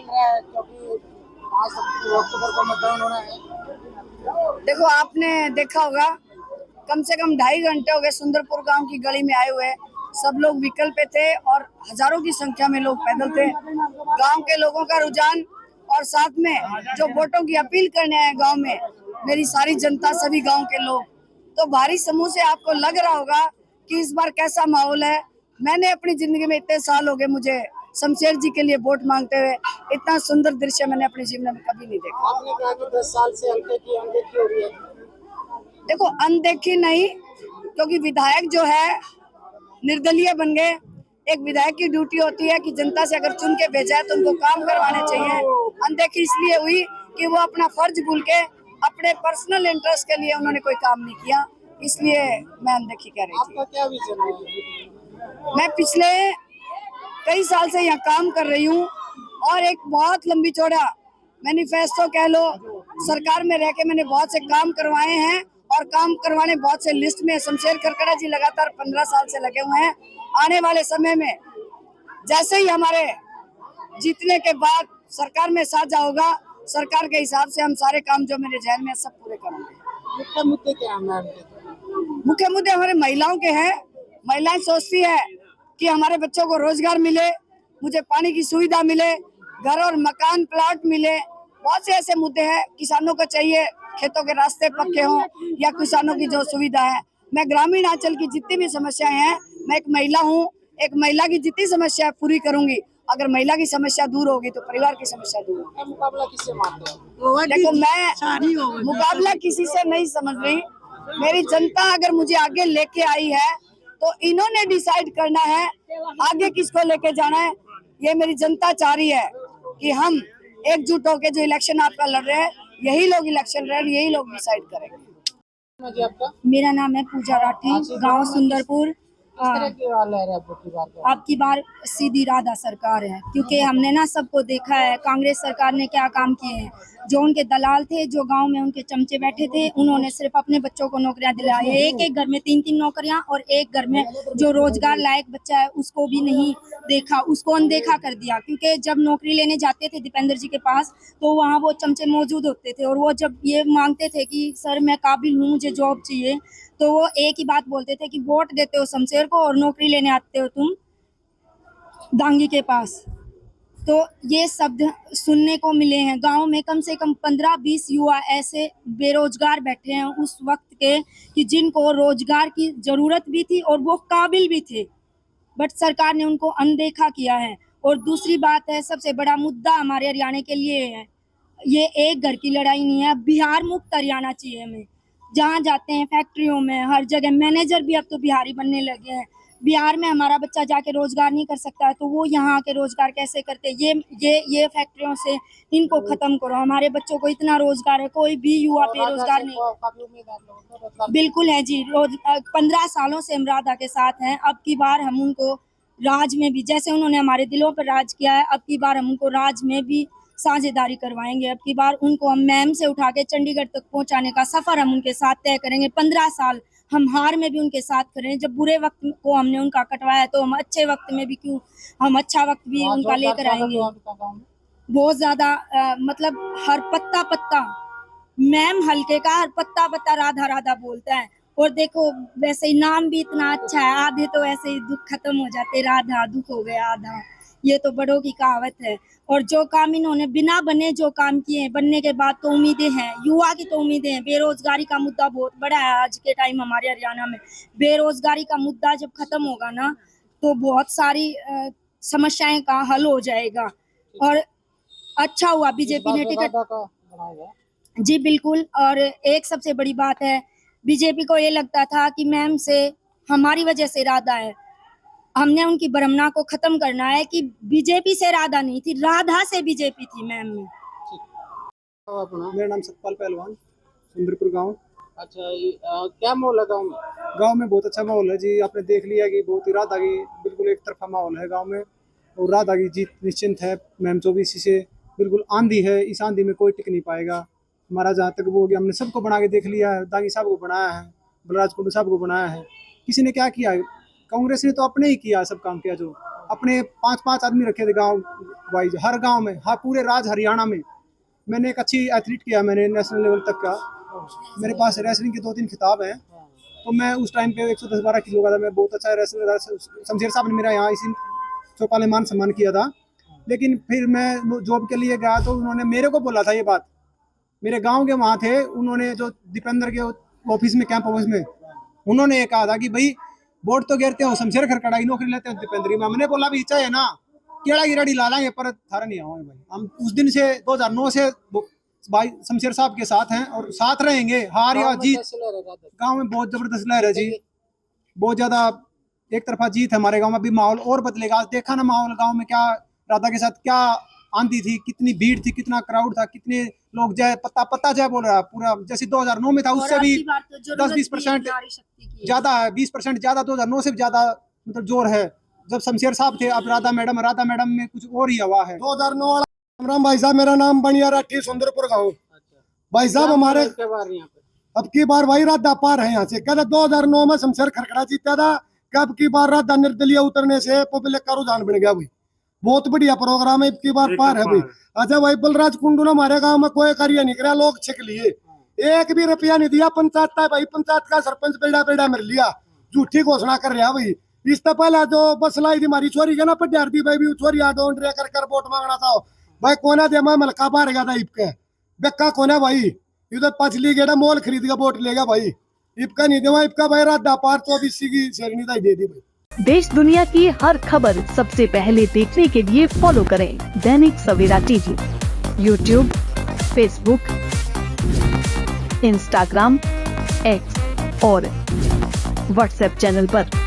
मिल रहा है क्योंकि 5 अक्टूबर को मतदान होना है। देखो, आपने देखा होगा कम से कम 2.5 घंटे हो गए सुंदरपुर गांव की गली में आए हुए। सब लोग व्हीकल पे थे और हजारों की संख्या में लोग पैदल थे। गांव के लोगों का रुझान और साथ में जो वोटों की अपील करने आए गांव में मेरी सारी जनता, सभी गांव के लोग, तो भारी समूह से आपको लग रहा होगा कि इस बार कैसा माहौल है। मैंने अपनी जिंदगी में इतने साल हो गए मुझे शमशेर जी के लिए वोट मांगते हुए, इतना सुंदर दृश्य मैंने अपने जीवन में कभी नहीं देखा। आपने कहा कि 10 साल से अनदेखी हो रही है। देखो, अनदेखी नहीं, क्योंकि विधायक जो है निर्दलीय बन गए। एक विधायक की ड्यूटी होती है कि जनता से अगर चुन के भेजा है तो उनको काम करवाने चाहिए। अनदेखी इसलिए हुई कि वो अपना फर्ज भूल के अपने पर्सनल इंटरेस्ट के लिए उन्होंने कोई काम नहीं किया, इसलिए मैं अनदेखी कर रही थी। आपका क्या विजन है? मैं पिछले कई साल से यहाँ काम कर रही हूँ और एक बहुत लंबी चौड़ा मैनिफेस्टो कह लो, सरकार में रह के मैंने बहुत से काम करवाए हैं और काम करवाने बहुत से लिस्ट में शमशेर करकड़ा जी लगातार 15 साल से लगे हुए हैं। आने वाले समय में जैसे ही हमारे जीतने के बाद सरकार में साझा होगा, सरकार के हिसाब से हम सारे काम जो मेरे जहन में सब पूरे करेंगे। मुख्य मुद्दे क्या हैं? मुख्य मुद्दे हमारे महिलाओं के हैं। महिलाएं सोचती है कि हमारे बच्चों को रोजगार मिले, मुझे पानी की सुविधा मिले, घर और मकान प्लाट मिले। बहुत से ऐसे मुद्दे हैं। किसानों को चाहिए खेतों के रास्ते पक्के हों या किसानों की जो सुविधा है। मैं ग्रामीण अंचल की जितनी भी समस्याएं हैं, मैं एक महिला हूँ, एक महिला की जितनी समस्या है पूरी करूंगी। अगर महिला की समस्या दूर होगी तो परिवार की समस्या दूर होगी। मुकाबला किससे मानते हैं? देखो, मैं मुकाबला किसी से नहीं समझ रही। मेरी जनता अगर मुझे आगे लेके आई है तो इन्होंने डिसाइड करना है आगे किसको लेके जाना है। ये मेरी जनता चाह रही है कि हम एकजुट होकर जो इलेक्शन आपका लड़ रहे हैं, यही लोग इलेक्शन लड़ रहे हैं, यही लोग डिसाइड करेंगे। जी, आपका मेरा नाम है पूजा राठी, गांव सुंदरपुर। किस तरह की हाल है आपकी बात का? आपकी बार सीधी राधा सरकार है, क्योंकि हमने ना सबको देखा है कांग्रेस सरकार ने क्या काम किए हैं। जो उनके दलाल थे, जो गांव में उनके चमचे बैठे थे, उन्होंने सिर्फ अपने बच्चों को नौकरियां दिलाई। एक एक घर में 3-3 नौकरियां, और एक घर में जो रोजगार लायक बच्चा है उसको भी नहीं देखा, उसको अनदेखा कर दिया। क्योंकि जब नौकरी लेने जाते थे दीपेंद्र जी के पास तो वहाँ वो चमचे मौजूद होते थे, और वो जब ये मांगते थे कि सर मैं काबिल हूँ, मुझे जॉब चाहिए, तो वो एक ही बात बोलते थे कि वोट देते हो शमशेर को और नौकरी लेने आते हो तुम दांगी के पास। तो ये शब्द सुनने को मिले हैं। गांव में कम से कम 15-20 युवा ऐसे बेरोजगार बैठे हैं उस वक्त के कि जिनको रोजगार की जरूरत भी थी और वो काबिल भी थे, बट सरकार ने उनको अनदेखा किया है। और दूसरी बात है, सबसे बड़ा मुद्दा हमारे हरियाणा के लिए है, ये एक घर की लड़ाई नहीं है, बिहार मुक्त हरियाणा चाहिए हमें। जहाँ जाते हैं फैक्ट्रियों में, हर जगह मैनेजर भी अब तो बिहारी बनने लगे हैं। बिहार में हमारा बच्चा जाके रोजगार नहीं कर सकता है तो वो यहाँ आके रोजगार कैसे करते हैं? ये फैक्ट्रियों से इनको खत्म करो। हमारे बच्चों को इतना रोजगार है, कोई भी युवा बेरोजगार नहीं। काफी उम्मीद है आप लोगों को? बिल्कुल है जी, 15 सालों से हम राधा के साथ हैं। अब की बार हम उनको राज में भी, जैसे उन्होंने हमारे दिलों पर राज किया है, अब की बार हम उनको राज में भी साझेदारी करवाएंगे। अब की बार उनको हम मैम से उठा के चंडीगढ़ तक पहुंचाने का सफर हम उनके साथ तय करेंगे। 15 साल हम हार में भी उनके साथ करें। जब बुरे वक्त को हमने उनका कटवाया तो हम अच्छे वक्त में भी क्यों, हम अच्छा वक्त भी उनका लेकर आएंगे। बहुत ज्यादा मतलब हर पत्ता पत्ता मैम हल्के का हर पत्ता पत्ता राधा राधा बोलता है। और देखो वैसे ही नाम भी इतना अच्छा है, आधे तो ऐसे ही दुख खत्म हो जाते, राधा दुख हो गया आधा, ये तो बड़ों की कहावत है। और जो काम इन्होंने बिना बने जो काम किए, बनने के बाद तो उम्मीदें हैं, युवा की तो उम्मीदें हैं। बेरोजगारी का मुद्दा बहुत बड़ा है आज के टाइम हमारे हरियाणा में। बेरोजगारी का मुद्दा जब खत्म होगा ना तो बहुत सारी समस्याएं का हल हो जाएगा। और अच्छा हुआ बीजेपी ने टिकट, जी बिल्कुल। और एक सबसे बड़ी बात है, बीजेपी को ये लगता था कि मैम से हमारी वजह से राधा है। हमने उनकी भ्रमणा को खत्म करना है कि बीजेपी से राधा नहीं थी, राधा से बीजेपी थी मैम में। मेरा नाम सतपाल पहलवान, सुंदरपुर गांव। अच्छा, क्या माहौल है गाँव में? गांव में बहुत अच्छा माहौल है जी। आपने देख लिया कि बहुत ही राधा की बिल्कुल एक तरफा माहौल है गांव में, और राधा की जीत निश्चिंत है। मैम 24 से बिल्कुल आंधी है, इस आंधी में कोई टिक नहीं पाएगा। हमारा जहाँ तक वो हो गया, हमने सबको बना के देख लिया है। दागी साहब को बनाया है, बलराज कुंडू साहब को बनाया है। किसी ने क्या किया? कांग्रेस ने तो अपने ही किया, सब काम किया। जो अपने 5-5 आदमी रखे थे गांव वाइज, हर गांव में, हाँ पूरे राज हरियाणा में। मैंने एक अच्छी एथलीट किया, मैंने नेशनल लेवल तक का, मेरे पास रेसलिंग के 2-3 खिताब हैं। तो मैं उस टाइम पे 110-12 किलो का था, मैं बहुत अच्छा रेसलर। शमशेर साहब ने मेरा यहाँ इसी चौपाल मान सम्मान किया था। लेकिन फिर मैं जॉब के लिए गया तो उन्होंने मेरे को बोला था ये बात, मेरे गांव के वहाँ थे, उन्होंने जो दीपेंद्र के ऑफिस में, कैंप ऑफिस में, उन्होंने ये कहा था कि भाई वोट तो गिरते हो, शमशेर खरकड़ा की नौकरी लेते हो दीपेंद्र में। हमने बोला भी इच्छा है ना, केड़ा की रड़ी ला लाएंगे, पर थारा नहीं आओगे भाई। हम उस दिन से 2009 से भाई शमशेर साहब के साथ हैं और साथ रहेंगे, हार या जीत। गांव में बहुत जबरदस्त लहर है जी, बहुत ज्यादा एक तरफा जीत है हमारे गांव में। अभी माहौल और बदलेगा, आज देखा ना माहौल गांव में, क्या राधा के साथ क्या आंधी थी, कितनी भीड़ थी, कितना क्राउड था, कितने लोग जय पत्ता जय बोल रहा है पूरा, जैसे 2009 में था उससे भी 10-20% ज्यादा है, 20% ज्यादा, 2009 से भी ज्यादा मतलब जोर है जब शमशेर साहब थे। अब राधा मैडम में कुछ और ही हवा है। 2009 वाला राम भाई साहब, मेरा नाम बनिया राठी, सुंदरपुर गाँव। भाई साहब हमारे अब की बार भाई राधा पार है यहाँ से। कहते 2009 में शमशेर खरकड़ा जीता था, कब की बार राधा निर्दलीय उतरने से पब्लिक का रुझान बन गया भाई। बहुत बढ़िया प्रोग्राम है, अब की बार पार है भाई। अच्छा भाई बलराज कुंडू ने हमारे गांव में कोई कार्य नहीं करा, लोग छिक लिए, एक भी रुपया नहीं दिया। पंचायत था भाई, पंचायत का सरपंच बेड़ा मिल लिया, झूठी घोषणा कर रहा भाई। इससे पहले जो बस लाई थी हमारी छोरी के ना पटियार दी भाई, भी छोरी डोंट रे कर वोट मांगना था भाई, कोना दे मैं मलका बाहर गया था इबके बेक्का कोना भाई, इधर पछली गेड़ा मोल खरीद के वोट लेगा भाई, इबका नहीं देवा, इबका भाई राधा पार तो अब इसी की श्रेणी दे दी भाई। देश दुनिया की हर खबर सबसे पहले देखने के लिए फॉलो करें Dainik Savera TV, YouTube, Facebook, Instagram, X और व्हाट्सएप चैनल पर।